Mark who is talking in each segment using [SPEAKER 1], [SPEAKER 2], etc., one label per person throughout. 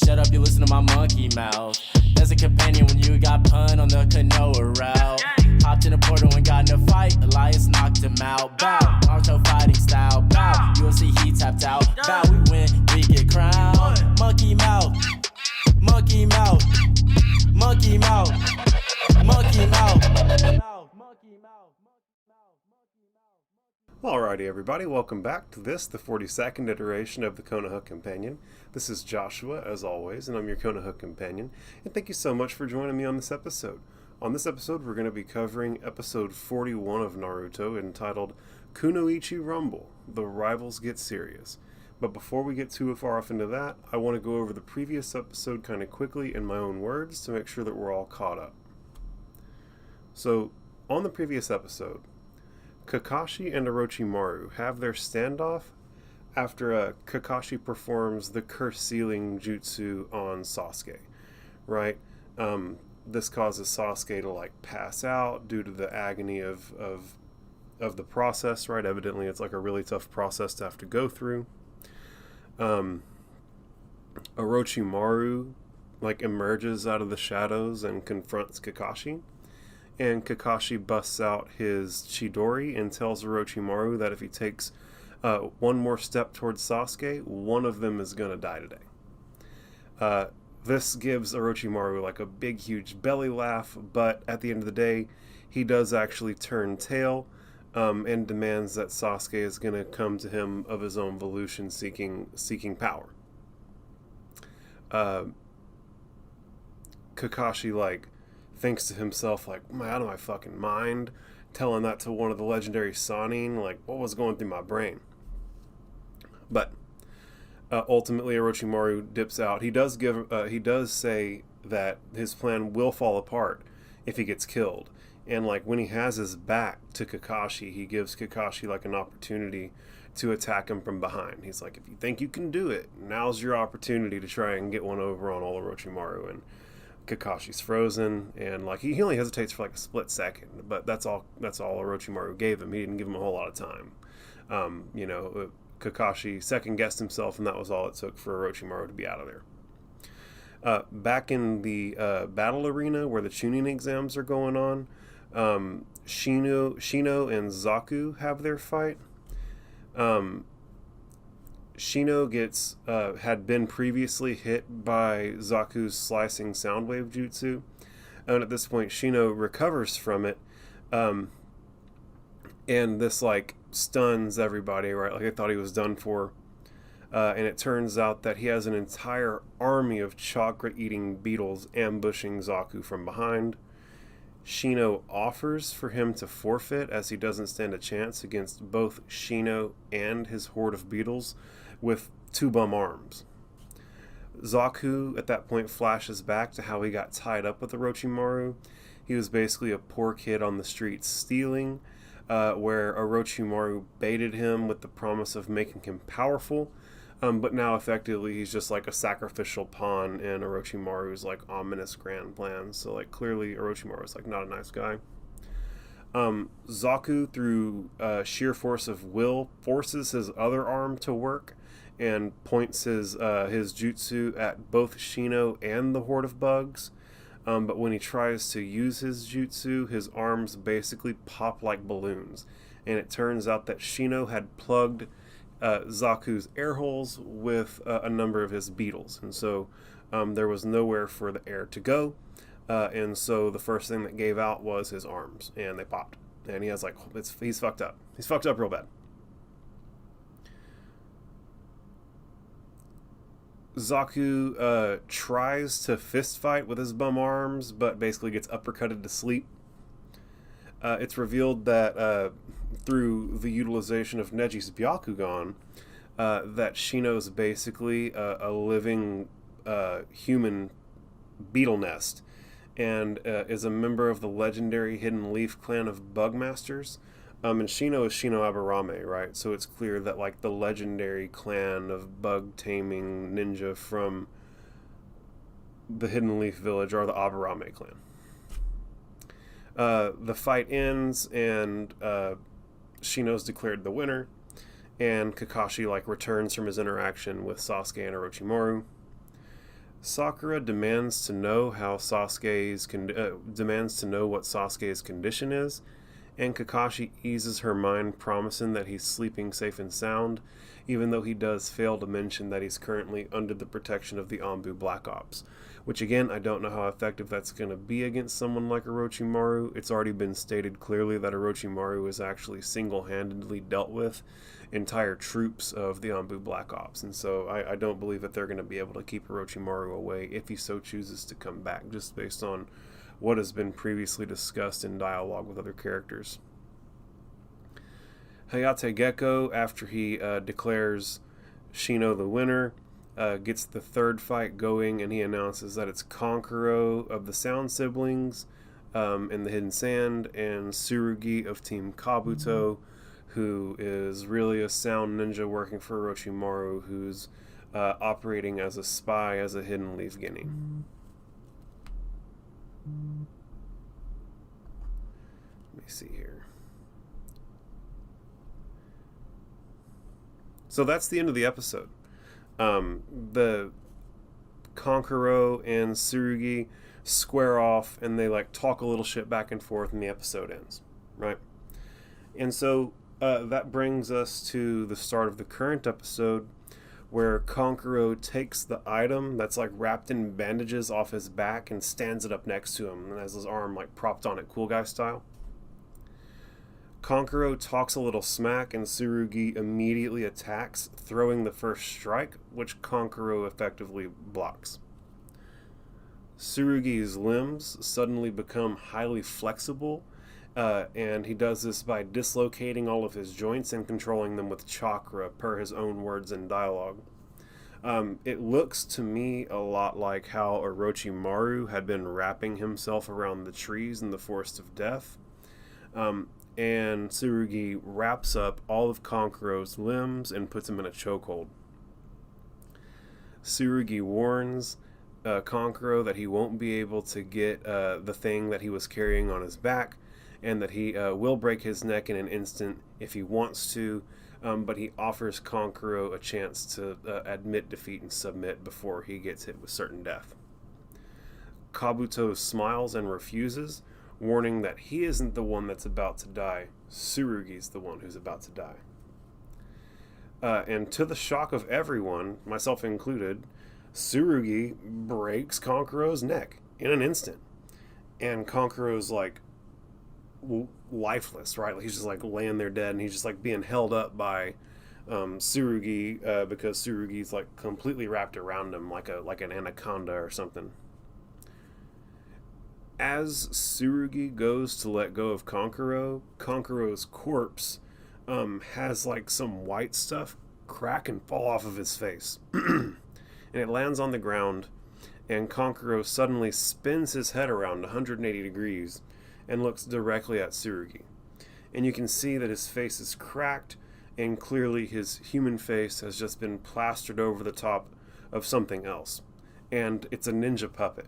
[SPEAKER 1] shut up, you listen to my monkey mouth. There's a companion when you got pun on the Konoha route. Hopped in a portal and got in a fight, Elias knocked him out. Bow, Naruto fighting style. Bow, UFC he tapped out. Bow, we win, we get crowned. Monkey mouth, monkey mouth, monkey mouth, monkey mouth.
[SPEAKER 2] Alrighty everybody, welcome back to the 42nd iteration of the Konoha Companion. This is Joshua, as always, and I'm your Konoha Companion, and thank you so much for joining me on this episode. On this episode, we're going to be covering episode 41 of Naruto, entitled KUNOICHI RUMBLE, The Rivals Get Serious. But before we get too far off into that, I want to go over the previous episode kind of quickly in my own words to make sure that we're all caught up. So, on the previous episode, Kakashi and Orochimaru have their standoff after Kakashi performs the curse sealing jutsu on Sasuke, right? This causes Sasuke to like pass out due to the agony of the process, right? Evidently it's like a really tough process to have to go through. Orochimaru like emerges out of the shadows and confronts Kakashi. And Kakashi busts out his Chidori and tells Orochimaru that if he takes one more step towards Sasuke, one of them is going to die today. This gives Orochimaru like a big, huge belly laugh, but at the end of the day, he does actually turn tail and demands that Sasuke is going to come to him of his own volition, seeking power. Kakashi like thinks to himself, like, am I out of my fucking mind? Telling that to one of the legendary Sannin, like, what was going through my brain? But ultimately, Orochimaru dips out. He does say that his plan will fall apart if he gets killed. And like when he has his back to Kakashi, he gives Kakashi like an opportunity to attack him from behind. He's like, if you think you can do it, now's your opportunity to try and get one over on old Orochimaru. And Kakashi's frozen, and like he only hesitates for like a split second, but that's all Orochimaru gave him. He didn't give him a whole lot of time. Kakashi second guessed himself, and that was all it took for Orochimaru to be out of there. Back in the battle arena where the Chunin exams are going on, Shino and Zaku have their fight. Shino had been previously hit by Zaku's slicing soundwave jutsu, and at this point Shino recovers from it, and this like stuns everybody, right? Like they thought he was done for, and it turns out that he has an entire army of chakra-eating beetles ambushing Zaku from behind. Shino offers for him to forfeit, as he doesn't stand a chance against both Shino and his horde of beetles with two bum arms. Zaku at that point flashes back to how he got tied up with Orochimaru. He was basically a poor kid on the streets stealing, where Orochimaru baited him with the promise of making him powerful, but now effectively he's just like a sacrificial pawn in Orochimaru's like ominous grand plans. So like clearly Orochimaru's like not a nice guy. Zaku, through sheer force of will, forces his other arm to work and points his jutsu at both Shino and the horde of bugs. But when he tries to use his jutsu, his arms basically pop like balloons. And it turns out that Shino had plugged Zaku's air holes with a number of his beetles. And so there was nowhere for the air to go. And so the first thing that gave out was his arms, and they popped. And he has like, he's fucked up. He's fucked up real bad. Zaku tries to fist fight with his bum arms, but basically gets uppercutted to sleep. It's revealed that through the utilization of Neji's Byakugan, that Shino's basically a living human beetle nest, and is a member of the legendary Hidden Leaf clan of Bugmasters. And Shino is Shino Aburame, right? So it's clear that like the legendary clan of bug taming ninja from the Hidden Leaf village are the Aburame clan. The fight ends, and Shino's declared the winner, and Kakashi like returns from his interaction with Sasuke and Orochimaru. Sakura demands to know what Sasuke's condition is, and Kakashi eases her mind, promising that he's sleeping safe and sound, even though he does fail to mention that he's currently under the protection of the Anbu Black Ops. Which again, I don't know how effective that's going to be against someone like Orochimaru. It's already been stated clearly that Orochimaru has actually single-handedly dealt with entire troops of the Anbu Black Ops, and so I don't believe that they're going to be able to keep Orochimaru away if he so chooses to come back, just based on what has been previously discussed in dialogue with other characters. Hayate Gecko, after he declares Shino the winner, gets the third fight going, and he announces that it's Kankuro of the Sound Siblings in the Hidden Sand, and Tsurugi of Team Kabuto, who is really a sound ninja working for Orochimaru, who's operating as a spy as a Hidden Leaf Guinea. Let me see here. So that's the end of the episode. The Kankuro and Tsurugi square off, and they like talk a little shit back and forth, and the episode ends, right? And so that brings us to the start of the current episode, where Kankuro takes the item that's like wrapped in bandages off his back and stands it up next to him, and has his arm like propped on it, cool guy style. Kankuro talks a little smack, and Tsurugi immediately attacks, throwing the first strike, which Kankuro effectively blocks. Tsurugi's limbs suddenly become highly flexible, and he does this by dislocating all of his joints and controlling them with chakra, per his own words in dialogue. It looks to me a lot like how Orochimaru had been wrapping himself around the trees in the Forest of Death. And Tsurugi wraps up all of Kankuro's limbs and puts him in a chokehold. Tsurugi warns Kankuro that he won't be able to get the thing that he was carrying on his back, and that he will break his neck in an instant if he wants to, but he offers Kankuro a chance to admit defeat and submit before he gets hit with certain death. Kabuto smiles and refuses, warning that he isn't the one that's about to die. Tsurugi's the one who's about to die. And to the shock of everyone, myself included, Tsurugi breaks Kankuro's neck in an instant. And Kankuro's like lifeless, right? He's just like laying there dead, and he's just like being held up by Tsurugi because Tsurugi's like completely wrapped around him like an anaconda or something. As Tsurugi goes to let go of Kankuro, Kankuro's corpse has like some white stuff crack and fall off of his face. And it lands on the ground, and Kankuro suddenly spins his head around 180 degrees and looks directly at Tsurugi. And you can see that his face is cracked, and clearly his human face has just been plastered over the top of something else. And it's a ninja puppet.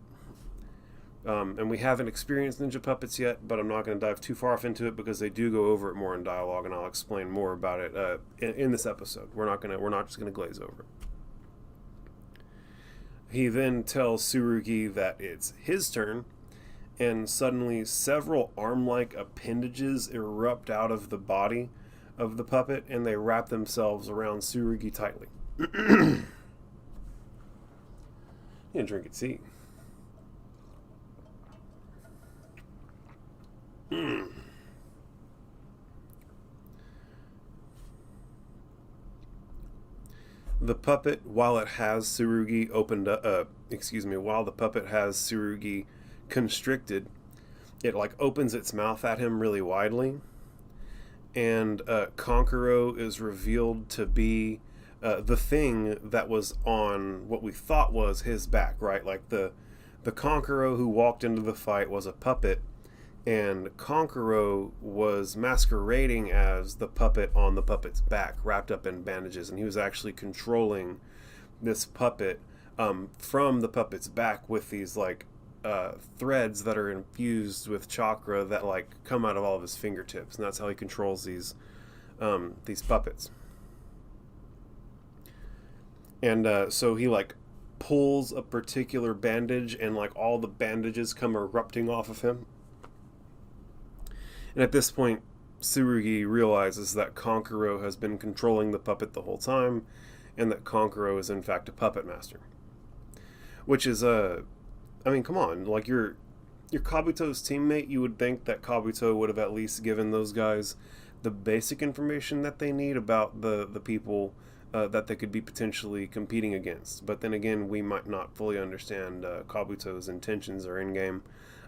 [SPEAKER 2] And we haven't experienced ninja puppets yet, but I'm not going to dive too far off into it because they do go over it more in dialogue, and I'll explain more about it in this episode. We're not just going to glaze over it. He then tells Tsurugi that it's his turn, and suddenly several arm-like appendages erupt out of the body of the puppet, and they wrap themselves around Tsurugi tightly. You can drink its tea. The puppet, while it has Tsurugi while the puppet has Tsurugi constricted, it like opens its mouth at him really widely, and Kankuro is revealed to be the thing that was on what we thought was his back, right? Like the Kankuro who walked into the fight was a puppet, and Kankuro was masquerading as the puppet on the puppet's back, wrapped up in bandages, and he was actually controlling this puppet from the puppet's back with these like threads that are infused with chakra that like come out of all of his fingertips, and that's how he controls these puppets. And so he like pulls a particular bandage and like all the bandages come erupting off of him. And at this point, Tsurugi realizes that Kankuro has been controlling the puppet the whole time, and that Kankuro is in fact a puppet master. Which is I mean, come on, like you're Kabuto's teammate. You would think that Kabuto would have at least given those guys the basic information that they need about the people that they could be potentially competing against. But then again, we might not fully understand Kabuto's intentions or in-game.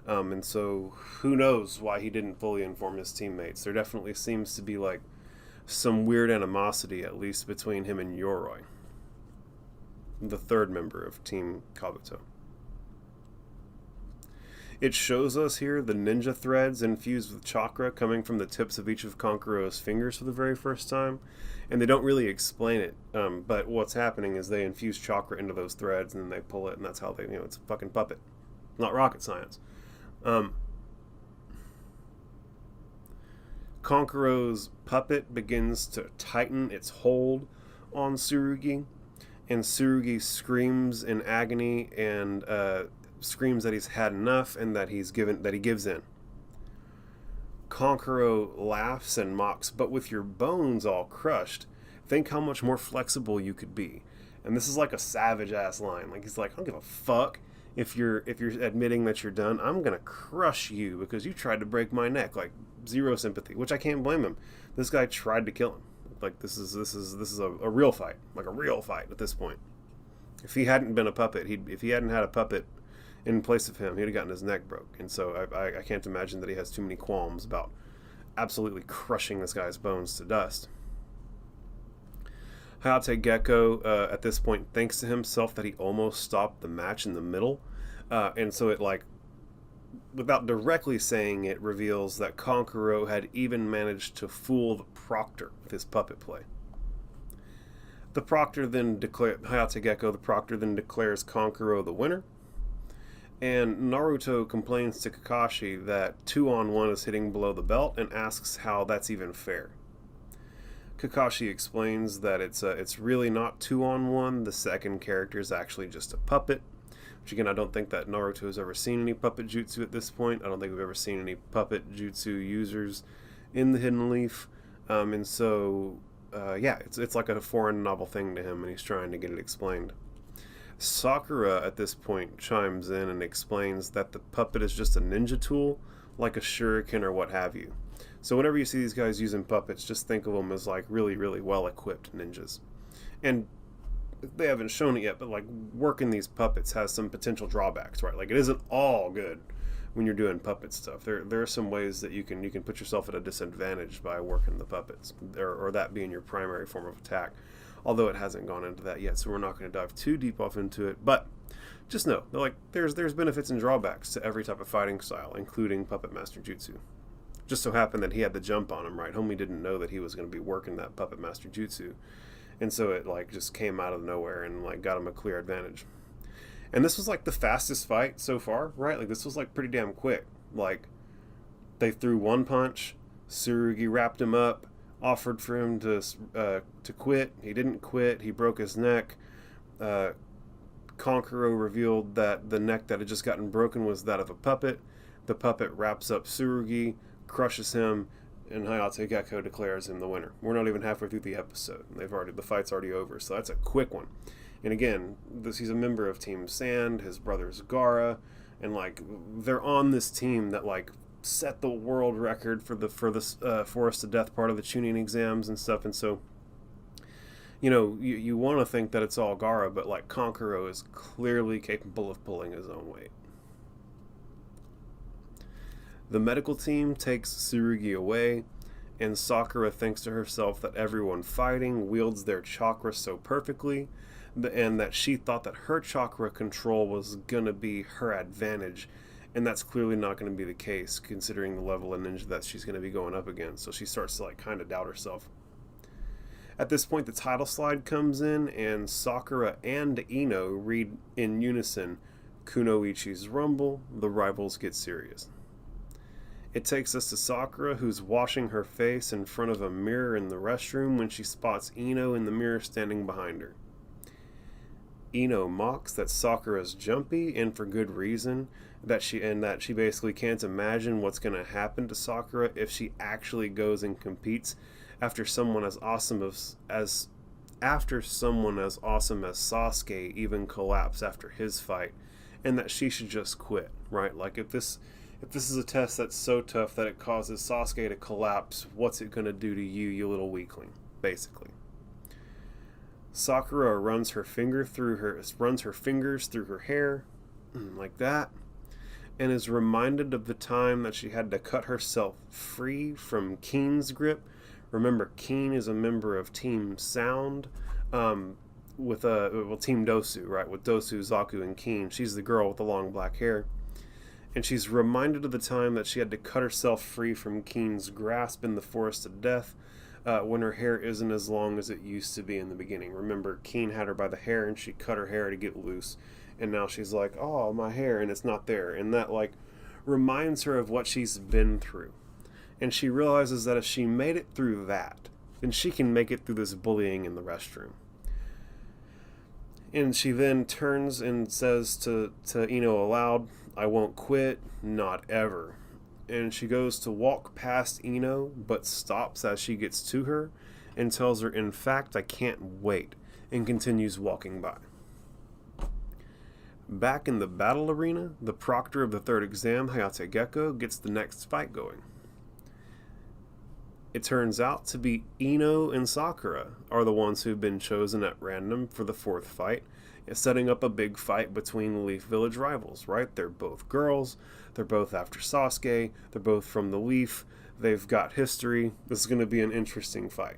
[SPEAKER 2] And so who knows why he didn't fully inform his teammates. There definitely seems to be like some weird animosity, at least between him and Yoroi, the third member of Team Kabuto. It shows us here the ninja threads infused with chakra coming from the tips of each of Kankuro's fingers for the very first time. And they don't really explain it, but what's happening is they infuse chakra into those threads and then they pull it, and that's how they, it's a fucking puppet. Not rocket science. Kankuro's puppet begins to tighten its hold on Tsurugi, and Tsurugi screams in agony and screams that he's had enough and that he gives in. Kankuro laughs and mocks, but with your bones all crushed, think how much more flexible you could be. And this is like a savage ass line. Like he's like, I don't give a fuck if you're admitting that you're done. I'm gonna crush you because you tried to break my neck. Like zero sympathy, which I can't blame him. This guy tried to kill him. Like this is a real fight, like a real fight at this point. If he hadn't been a puppet, if he hadn't had a puppet in place of him, he'd have gotten his neck broke. And so I can't imagine that he has too many qualms about absolutely crushing this guy's bones to dust. Hayate Gecko at this point thinks to himself that he almost stopped the match in the middle. And so it, like, without directly saying it, reveals that Kankuro had even managed to fool the proctor with his puppet play. The proctor then Hayate Gecko, the proctor then declares Kankuro the winner. And Naruto complains to Kakashi that 2-on-1 is hitting below the belt and asks how that's even fair. Kakashi explains that it's really not 2-on-1. The second character is actually just a puppet. Which again, I don't think that Naruto has ever seen any puppet jutsu at this point. I don't think we've ever seen any puppet jutsu users in the Hidden Leaf. And so, yeah, it's like a foreign novel thing to him, and he's trying to get it explained. Sakura at this point chimes in and explains that the puppet is just a ninja tool, like a shuriken or what have you. So whenever you see these guys using puppets, just think of them as like really, really well-equipped ninjas. And they haven't shown it yet, but like working these puppets has some potential drawbacks, right? Like it isn't all good when you're doing puppet stuff. There are some ways that you can put yourself at a disadvantage by working the puppets, or that being your primary form of attack. Although it hasn't gone into that yet, so we're not going to dive too deep off into it. But just know, there's benefits and drawbacks to every type of fighting style, including Puppet Master Jutsu. Just so happened that he had the jump on him, right? Homie didn't know that he was going to be working that Puppet Master Jutsu. And so it just came out of nowhere and got him a clear advantage. And this was the fastest fight so far, right? Like this was pretty damn quick. Like they threw one punch, Tsurugi wrapped him up, offered for him to quit. He didn't quit. He broke his neck. Kankuro revealed that the neck that had just gotten broken was that of a puppet. The puppet wraps up Tsurugi, crushes him, and Hayate Gecko declares him the winner. We're not even halfway through the episode. The fight's already over, so that's a quick one. And again, he's a member of Team Sand. His brother's Gaara, and they're on this team that set the world record for the Forest to Death part of the Chunin exams and stuff. And so, you want to think that it's all Gaara, but Kankuro is clearly capable of pulling his own weight. The medical team takes Tsurugi away, and Sakura thinks to herself that everyone fighting wields their chakra so perfectly, and that she thought that her chakra control was going to be her advantage, and that's clearly not going to be the case, considering the level of ninja that she's going to be going up against. So she starts to kind of doubt herself. At this point, the title slide comes in, and Sakura and Ino read in unison, "Kunoichi's Rumble, the rivals get serious." It takes us to Sakura, who's washing her face in front of a mirror in the restroom when she spots Ino in the mirror standing behind her. Ino mocks that Sakura's jumpy, and for good reason, that she basically can't imagine what's going to happen to Sakura if she actually goes and competes after someone as awesome as Sasuke even collapsed after his fight, and that she should just quit, right? Like if this is a test that's so tough that it causes Sasuke to collapse, what's it going to do to you, you little weakling, basically. Sakura runs her fingers through her hair, like that, and is reminded of the time that she had to cut herself free from Keen's grip. Remember, Keen is a member of Team Sound, Team Dosu, right? With Dosu, Zaku, and Keen. She's the girl with the long black hair. And she's reminded of the time that she had to cut herself free from Keen's grasp in the Forest of Death, when her hair isn't as long as it used to be in the beginning. Remember, Keen had her by the hair, and she cut her hair to get loose. And now she's like, oh, my hair, and it's not there. And that, like, reminds her of what she's been through. And she realizes that if she made it through that, then she can make it through this bullying in the restroom. And she then turns and says to Ino aloud, I won't quit, not ever. And she goes to walk past Ino, but stops as she gets to her and tells her, in fact, I can't wait, and continues walking by. Back in the battle arena, the proctor of the third exam, Hayate Gecko, gets the next fight going. It turns out to be Ino and Sakura are the ones who've been chosen at random for the fourth fight, setting up a big fight between Leaf Village rivals, right? They're both girls, they're both after Sasuke, they're both from the Leaf, they've got history. This is going to be an interesting fight.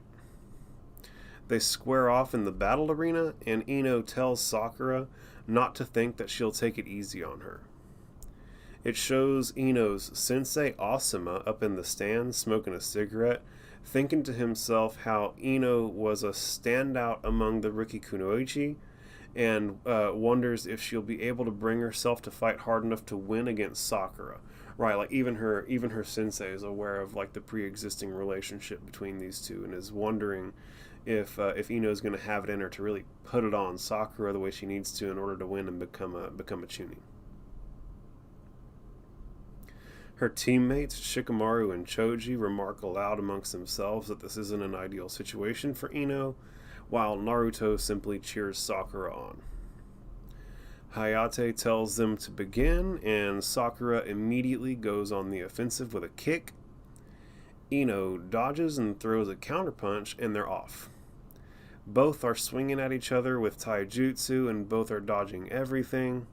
[SPEAKER 2] They square off in the battle arena, and Ino tells Sakura not to think that she'll take it easy on her. It shows Ino's sensei Asuma up in the stands smoking a cigarette, thinking to himself how Ino was a standout among the rookie Kunoichi, and wonders if she'll be able to bring herself to fight hard enough to win against Sakura. Right, like even her sensei is aware of like the pre-existing relationship between these two, and is wondering if Ino's going to have it in her to really put it on Sakura the way she needs to in order to win and become a Chunin. Her teammates, Shikamaru and Choji, remark aloud amongst themselves that this isn't an ideal situation for Ino, while Naruto simply cheers Sakura on. Hayate tells them to begin, and Sakura immediately goes on the offensive with a kick. Ino dodges and throws a counterpunch, and they're off. Both are swinging at each other with taijutsu, and both are dodging everything.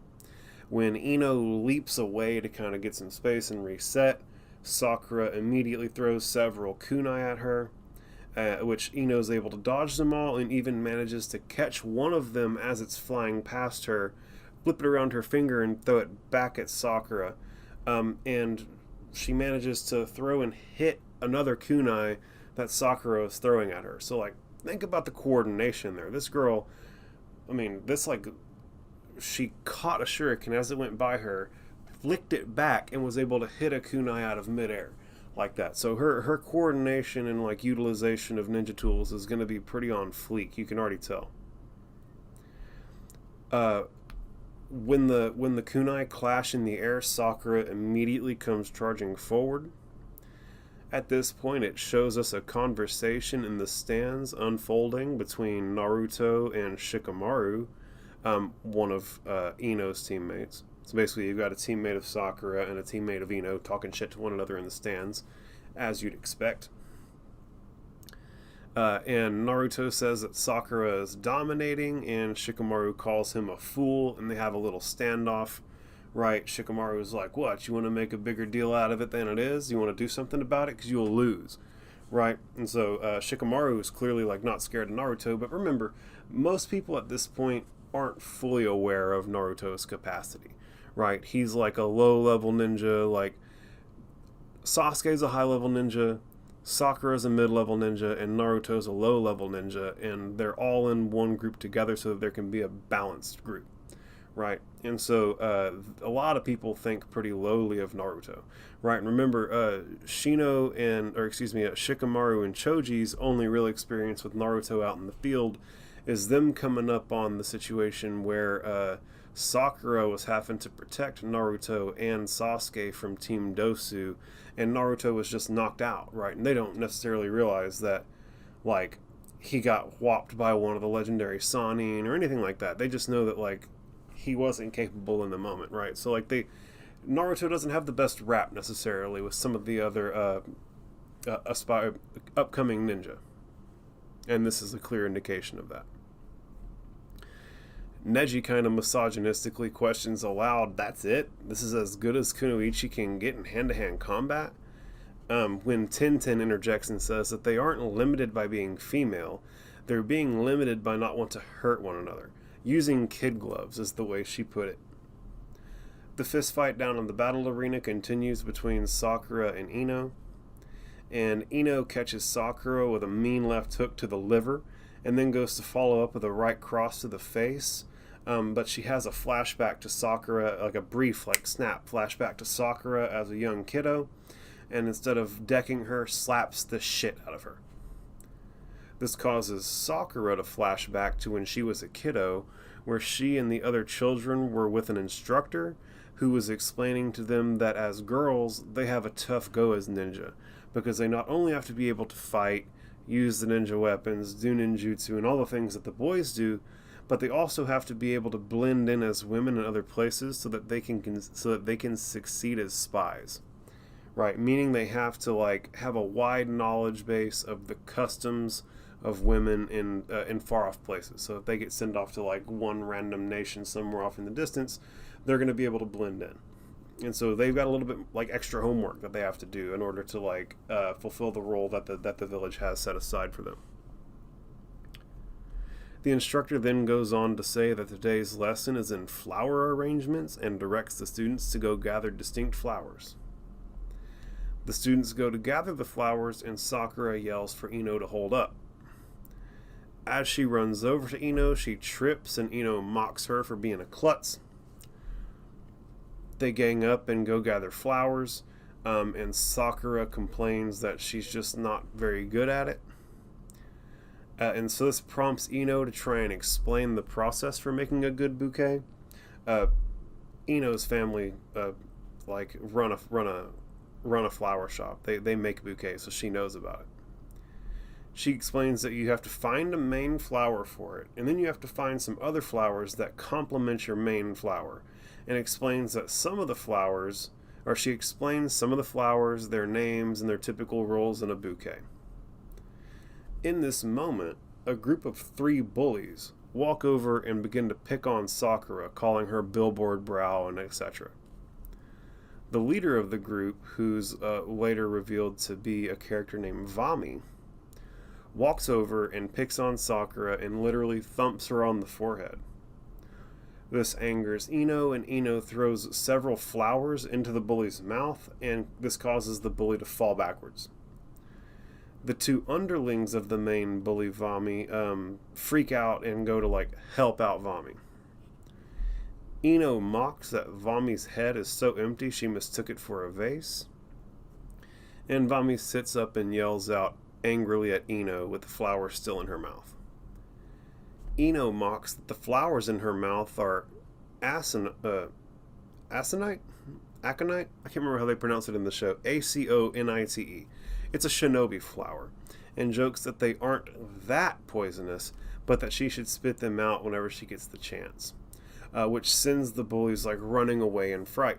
[SPEAKER 2] When Ino leaps away to kind of get some space and reset, Sakura immediately throws several kunai at her, which Ino's able to dodge them all and even manages to catch one of them as it's flying past her, flip it around her finger and throw it back at Sakura. And she manages to throw and hit another kunai that Sakura is throwing at her. So, like, think about the coordination there. This girl, she caught a shuriken as it went by her, flicked it back, and was able to hit a kunai out of midair like that. So her coordination and like utilization of ninja tools is going to be pretty on fleek. You can already tell. When the kunai clash in the air, Sakura immediately comes charging forward. At this point, it shows us a conversation in the stands unfolding between Naruto and Shikamaru, one of Ino's teammates. So basically, you've got a teammate of Sakura and a teammate of Ino talking shit to one another in the stands, as you'd expect. And Naruto says that Sakura is dominating, and Shikamaru calls him a fool, and they have a little standoff. Right, Shikamaru's like, what, you want to make a bigger deal out of it than it is? You want to do something about it? Because you'll lose. Right? And so Shikamaru is clearly like not scared of Naruto, but remember, most people at this point aren't fully aware of Naruto's capacity. Right? He's like a low-level ninja, like Sasuke's a high-level ninja, Sakura's a mid-level ninja, and Naruto's a low-level ninja, and they're all in one group together so that there can be a balanced group. Right, and so a lot of people think pretty lowly of Naruto, right? And remember, Shikamaru and Choji's only real experience with Naruto out in the field is them coming up on the situation where Sakura was having to protect Naruto and Sasuke from Team Dosu, and Naruto was just knocked out, right? And they don't necessarily realize that, like, he got whopped by one of the legendary Sannin or anything like that. They just know that, like, he wasn't capable in the moment, right? So, like, Naruto doesn't have the best rap necessarily with some of the other upcoming ninja. And this is a clear indication of that. Neji kind of misogynistically questions aloud, that's it? This is as good as Kunoichi can get in hand-to-hand combat? When Tintin interjects and says that they aren't limited by being female, they're being limited by not wanting to hurt one another. Using kid gloves is the way she put it. The fist fight down in the battle arena continues between Sakura and Ino. And Ino catches Sakura with a mean left hook to the liver, and then goes to follow up with a right cross to the face. But she has a flashback to Sakura, like a brief, like, snap flashback to Sakura as a young kiddo, and instead of decking her, slaps the shit out of her. This causes Sakura to flash back to when she was a kiddo, where she and the other children were with an instructor who was explaining to them that as girls, they have a tough go as ninja, because they not only have to be able to fight, use the ninja weapons, do ninjutsu, and all the things that the boys do, but they also have to be able to blend in as women in other places so that they can succeed as spies, right? Meaning they have to, like, have a wide knowledge base of the customs of women in far off places. So if they get sent off to, like, one random nation somewhere off in the distance, they're going to be able to blend in. And so they've got a little bit, like, extra homework that they have to do in order to, like, fulfill the role that the village has set aside for them. The instructor then goes on to say that today's lesson is in flower arrangements and directs the students to go gather distinct flowers. The students go to gather the flowers, and Sakura yells for Ino to hold up. As she runs over to Ino, she trips, and Ino mocks her for being a klutz. They gang up and go gather flowers, and Sakura complains that she's just not very good at it. And so this prompts Ino to try and explain the process for making a good bouquet. Ino's family run a flower shop. They make bouquets, so she knows about it. She explains that you have to find a main flower for it, and then you have to find some other flowers that complement your main flower. And explains that she explains some of the flowers, their names, and their typical roles in a bouquet. In this moment, a group of 3 bullies walk over and begin to pick on Sakura, calling her billboard brow and etc. The leader of the group, who's later revealed to be a character named Vami, walks over and picks on Sakura and literally thumps her on the forehead. This angers Ino, and Ino throws several flowers into the bully's mouth, and this causes the bully to fall backwards. The 2 underlings of the main bully, Vami, freak out and go to, like, help out Vami. Ino mocks that Vami's head is so empty she mistook it for a vase. And Vami sits up and yells out angrily at Ino with the flower still in her mouth. Ino mocks that the flowers in her mouth are aconite? Aconite? I can't remember how they pronounce it in the show. Aconite. It's a shinobi flower, and jokes that they aren't that poisonous, but that she should spit them out whenever she gets the chance, which sends the bullies, like, running away in fright.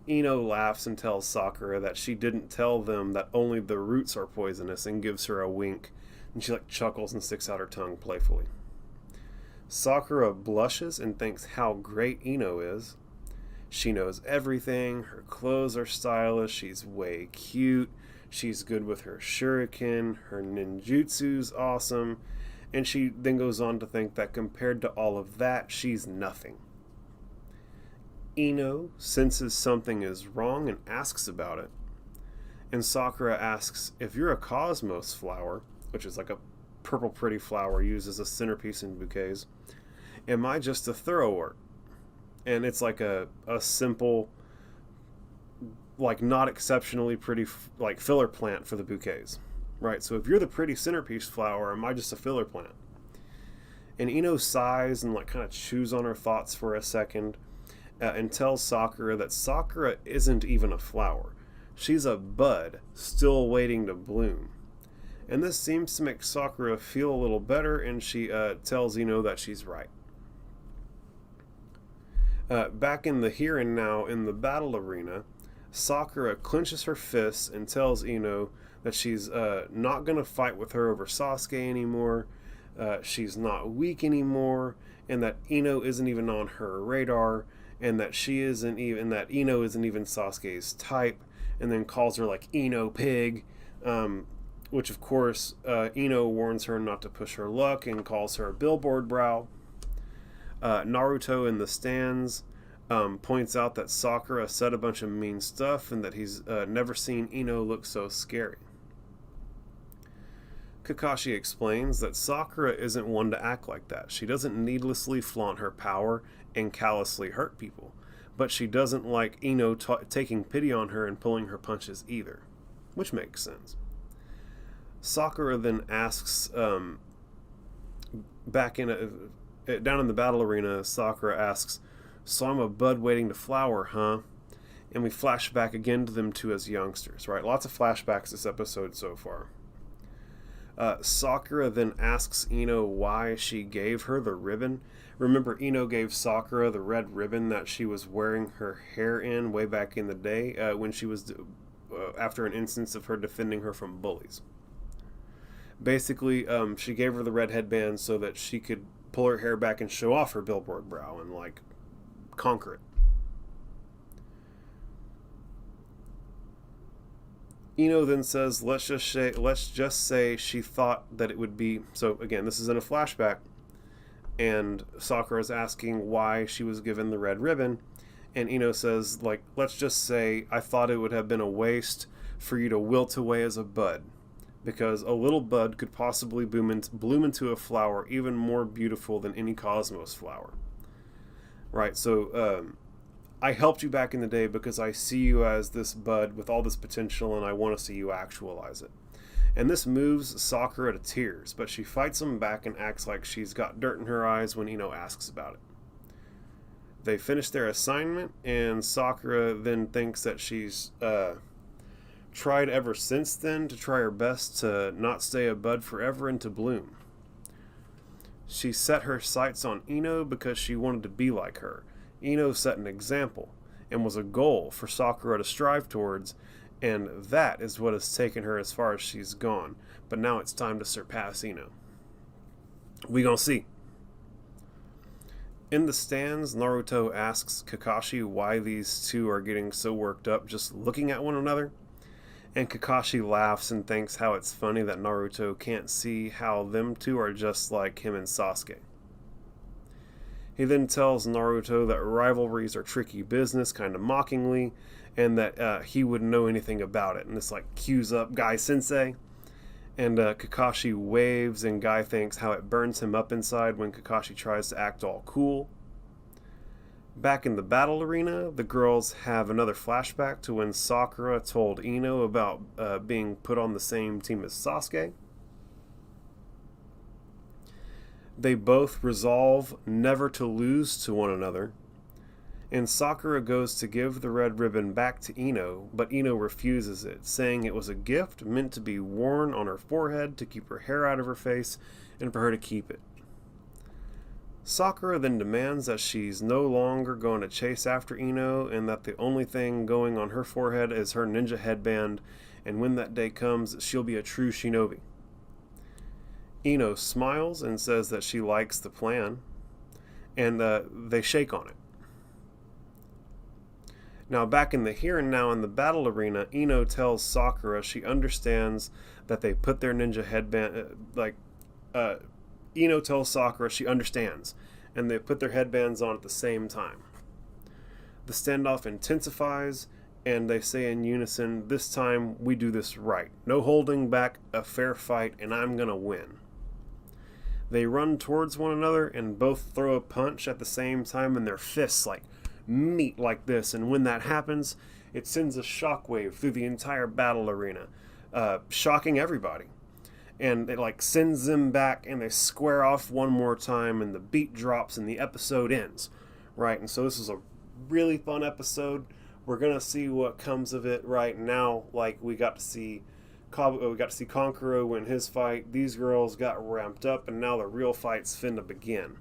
[SPEAKER 2] Ino laughs and tells Sakura that she didn't tell them that only the roots are poisonous, and gives her a wink, and she, like, chuckles and sticks out her tongue playfully. Sakura blushes and thinks how great Ino is. She knows everything, her clothes are stylish, she's way cute, she's good with her shuriken, her ninjutsu's awesome, and she then goes on to think that compared to all of that, she's nothing. Ino senses something is wrong and asks about it, and Sakura asks, if you're a cosmos flower, which is like a purple pretty flower used as a centerpiece in bouquets, am I just a thoroughwort? And it's like a simple, like, not exceptionally pretty, like, filler plant for the bouquets, right? So if you're the pretty centerpiece flower, am I just a filler plant? And Ino sighs and like kind of chews on her thoughts for a second, and tells Sakura that Sakura isn't even a flower. She's a bud, still waiting to bloom. And this seems to make Sakura feel a little better, and she tells Ino that she's right. Back in the here and now in the battle arena, Sakura clenches her fists and tells Ino that she's not going to fight with her over Sasuke anymore. She's not weak anymore, and that Ino isn't even on her radar, and that Ino isn't even Sasuke's type, and then calls her like Ino pig, which of course Ino warns her not to push her luck and calls her billboard brow. Naruto in the stands points out that Sakura said a bunch of mean stuff and that he's never seen Ino look so scary. Kakashi explains that Sakura isn't one to act like that. She doesn't needlessly flaunt her power and callously hurt people, but she doesn't like Ino taking pity on her and pulling her punches either, which makes sense. Sakura then asks, down in the battle arena, Sakura asks, "So I'm a bud waiting to flower, huh?" And we flash back again to them two as youngsters, right? Lots of flashbacks this episode so far. Sakura then asks Ino why she gave her the ribbon. Remember, Ino gave Sakura the red ribbon that she was wearing her hair in way back in the day when she was after an instance of her defending her from bullies. Basically, she gave her the red headband so that she could pull her hair back and show off her billboard brow and like conquer it. Ino then says, let's just say she thought that it would be... So again, this is in a flashback, and Sakura is asking why she was given the red ribbon, and Ino says, like, let's just say I thought it would have been a waste for you to wilt away as a bud, because a little bud could possibly bloom into a flower even more beautiful than any cosmos flower. Right, so I helped you back in the day because I see you as this bud with all this potential and I want to see you actualize it. And this moves Sakura to tears, but she fights him back and acts like she's got dirt in her eyes when Ino asks about it. They finish their assignment, and Sakura then thinks that she's tried ever since then to try her best to not stay a bud forever and to bloom. She set her sights on Ino because she wanted to be like her. Ino set an example and was a goal for Sakura to strive towards, and that is what has taken her as far as she's gone. But now it's time to surpass Ino. We gonna see. In the stands, Naruto asks Kakashi why these two are getting so worked up just looking at one another. And Kakashi laughs and thinks how it's funny that Naruto can't see how them two are just like him and Sasuke. He then tells Naruto that rivalries are tricky business, kind of mockingly, and that he wouldn't know anything about it. And this like cues up Guy Sensei. And Kakashi waves, and Guy thinks how it burns him up inside when Kakashi tries to act all cool. Back in the battle arena, the girls have another flashback to when Sakura told Ino about being put on the same team as Sasuke. They both resolve never to lose to one another, and Sakura goes to give the red ribbon back to Ino, but Ino refuses it, saying it was a gift meant to be worn on her forehead to keep her hair out of her face and for her to keep it. Sakura then demands that she's no longer going to chase after Ino and that the only thing going on her forehead is her ninja headband, and when that day comes, she'll be a true shinobi. Ino smiles and says that she likes the plan, and they shake on it. Now, back in the here and now in the battle arena, Ino tells Sakura she understands that they put their ninja headband... Ino tells Sakura she understands, and they put their headbands on at the same time. The standoff intensifies, and they say in unison, "This time we do this right. No holding back, a fair fight, and I'm gonna win." They run towards one another and both throw a punch at the same time, and their fists like meet like this, and when that happens, it sends a shockwave through the entire battle arena, shocking everybody. and it like sends them back, and they square off one more time, and the beat drops, and the episode ends, right? And so this is a really fun episode. We're gonna see what comes of it right now. Like, we got to see Konkuro win his fight. These girls got ramped up, and now the real fight's finna begin.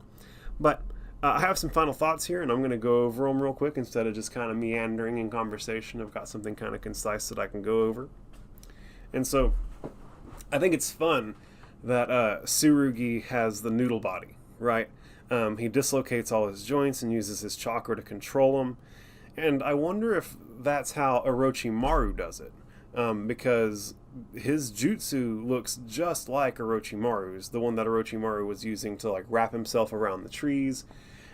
[SPEAKER 2] But I have some final thoughts here, and I'm going to go over them real quick instead of just kind of meandering in conversation. I've got something kind of concise that I can go over. And so I think it's fun that Tsurugi has the noodle body, right? He dislocates all his joints and uses his chakra to control them. And I wonder if that's how Orochimaru does it. Because his jutsu looks just like Orochimaru's, the one that Orochimaru was using to like wrap himself around the trees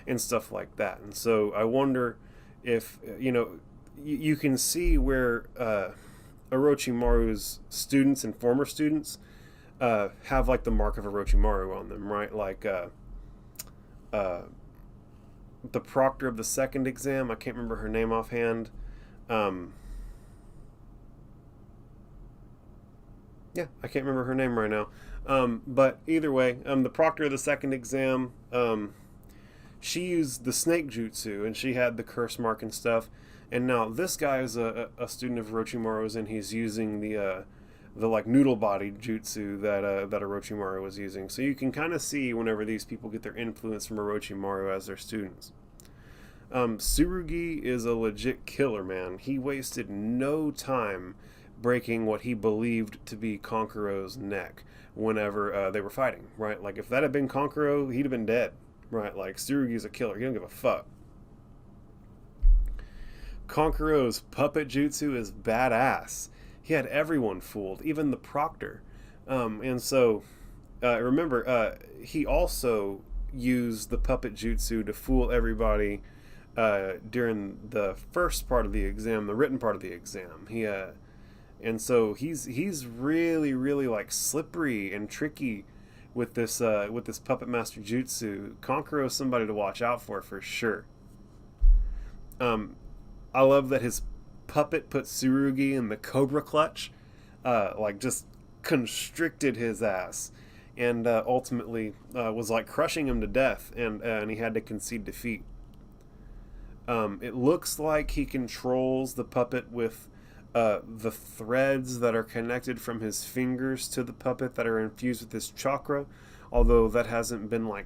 [SPEAKER 2] and stuff like that. And so I wonder if, you can see where Orochimaru's students and former students have like the mark of Orochimaru on them, right? Like the proctor of the second exam, I can't remember her name offhand. Yeah, I can't remember her name right now. But either way, the proctor of the second exam, she used the snake jutsu, and she had the curse mark and stuff. And now this guy is a student of Orochimaru's, and he's using the like noodle body jutsu that Orochimaru was using. So you can kind of see whenever these people get their influence from Orochimaru as their students. Tsurugi is a legit killer, man. He wasted no time breaking what he believed to be Konkuro's neck whenever they were fighting, right? Like, if that had been Konkuro, he'd have been dead, right? Like, Tsurugi's a killer. He don't give a fuck. Konkuro's puppet jutsu is badass. He had everyone fooled, even the proctor. And so, remember, he also used the puppet jutsu to fool everybody during the first part of the exam, the written part of the exam. And so he's really, really like slippery and tricky with this puppet master jutsu. Konkuro is somebody to watch out for sure. I love that his puppet put Tsurugi in the cobra clutch, like just constricted his ass, and ultimately was like crushing him to death, and he had to concede defeat. It looks like he controls the puppet with the threads that are connected from his fingers to the puppet that are infused with his chakra, although that hasn't been like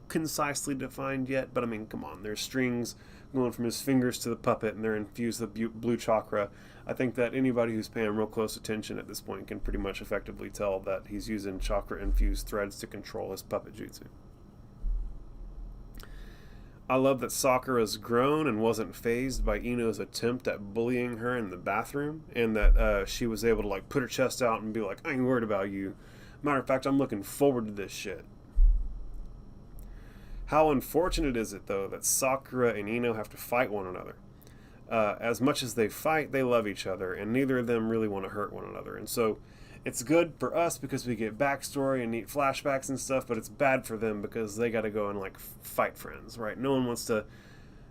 [SPEAKER 2] concisely defined yet. But I mean, come on, there's strings going from his fingers to the puppet, and they're infused with blue chakra. I think that anybody who's paying real close attention at this point can pretty much effectively tell that he's using chakra infused threads to control his puppet jutsu. I love that Sakura's grown and wasn't fazed by Ino's attempt at bullying her in the bathroom, and that she was able to like put her chest out and be like, I ain't worried about you. Matter of fact, I'm looking forward to this shit. How unfortunate is it, though, that Sakura and Ino have to fight one another? As much as they fight, they love each other, and neither of them really want to hurt one another. And so it's good for us because we get backstory and neat flashbacks and stuff, but it's bad for them because they got to go and like fight friends, right? No one wants to,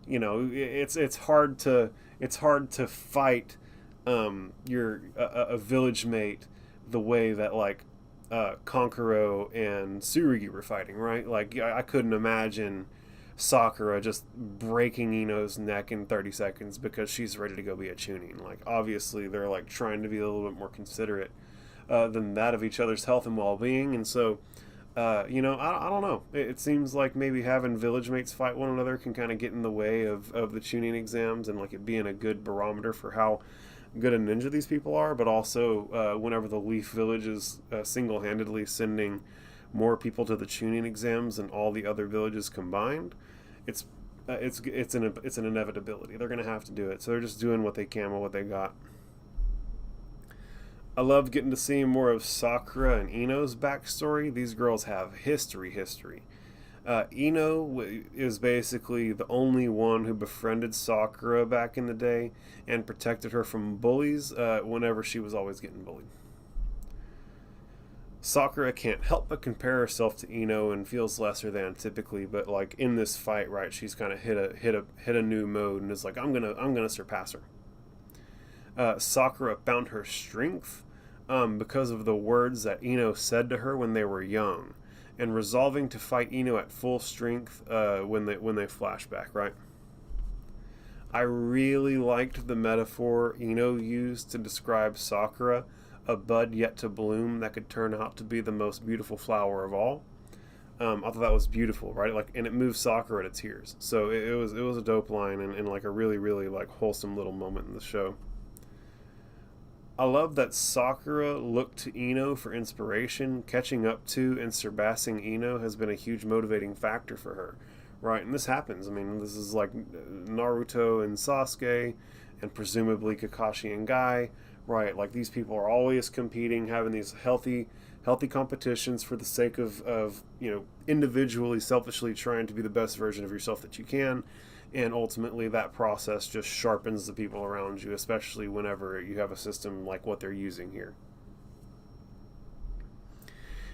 [SPEAKER 2] it's hard to fight a village mate the way that like Konkuro and Tsurugi were fighting, right? Like, I couldn't imagine Sakura just breaking Ino's neck in 30 seconds because she's ready to go be a Chunin. Like, obviously they're like trying to be a little bit more considerate than that of each other's health and well-being. And so I don't know, it seems like maybe having village mates fight one another can kind of get in the way of the Chunin exams, and like it being a good barometer for how good a ninja these people are. But also whenever the Leaf Village is single-handedly sending more people to the Chunin exams than all the other villages combined, it's an inevitability. They're going to have to do it, so they're just doing what they can with what they got. I loved getting to see more of Sakura and Ino's backstory. These girls have history. Ino is basically the only one who befriended Sakura back in the day and protected her from bullies whenever she was always getting bullied. Sakura can't help but compare herself to Ino and feels lesser than typically, but like in this fight, right, she's kind of hit a new mode and is like, I'm gonna surpass her. Sakura found her strength because of the words that Ino said to her when they were young, and resolving to fight Ino at full strength when they flash back, right? I really liked the metaphor Ino used to describe Sakura, a bud yet to bloom that could turn out to be the most beautiful flower of all. I thought that was beautiful, right? Like, and it moved Sakura to tears. So it was a dope line and like a really, really like wholesome little moment in the show. I love that Sakura looked to Ino for inspiration. Catching up to and surpassing Ino has been a huge motivating factor for her, right? And this happens. I mean, this is like Naruto and Sasuke, and presumably Kakashi and Guy, right? Like, these people are always competing, having these healthy competitions for the sake of you know, individually, selfishly trying to be the best version of yourself that you can. And ultimately, that process just sharpens the people around you, especially whenever you have a system like what they're using here.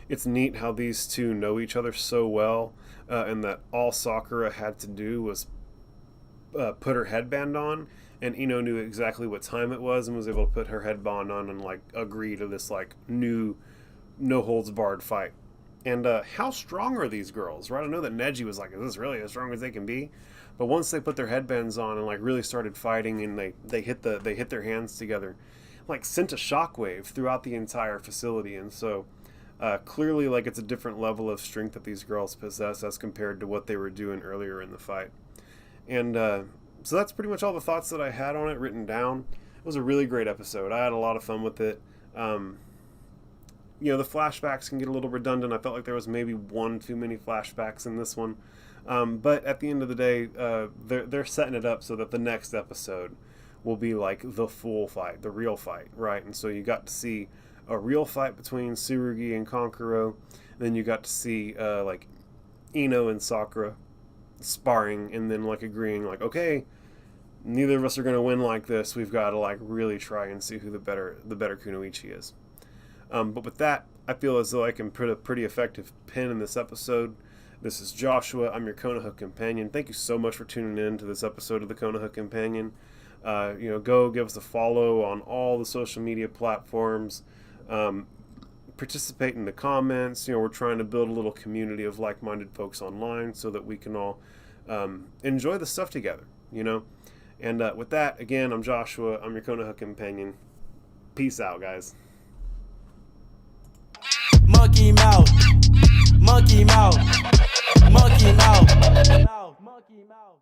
[SPEAKER 2] It's neat how these two know each other so well, and that all Sakura had to do was put her headband on, and Ino knew exactly what time it was and was able to put her headband on and like agree to this like new no holds barred fight. And how strong are these girls, right? I know that Neji was like, is this really as strong as they can be? But once they put their headbands on and like really started fighting, and they hit their hands together, like sent a shockwave throughout the entire facility. And so clearly, like, it's a different level of strength that these girls possess as compared to what they were doing earlier in the fight. And so that's pretty much all the thoughts that I had on it written down. It was a really great episode. I had a lot of fun with it. You know, the flashbacks can get a little redundant. I felt like there was maybe one too many flashbacks in this one. But at the end of the day, they're setting it up so that the next episode will be like the full fight, the real fight, right? And so you got to see a real fight between Tsurugi and Kankuro. Then you got to see like Ino and Sakura sparring, and then like agreeing like, okay, neither of us are going to win like this. We've got to like really try and see who the better Kunoichi is. But with that, I feel as though I can put a pretty effective pin in this episode. This is Joshua. I'm your Konoha Companion. Thank you so much for tuning in to this episode of the Konoha Companion. You know, go give us a follow on all the social media platforms. Participate in the comments. You know, we're trying to build a little community of like-minded folks online so that we can all enjoy the stuff together, you know. And with that, again, I'm Joshua. I'm your Konoha Companion. Peace out, guys.
[SPEAKER 1] Monkey mouth, monkey mouth, monkey mouth, monkey mouth.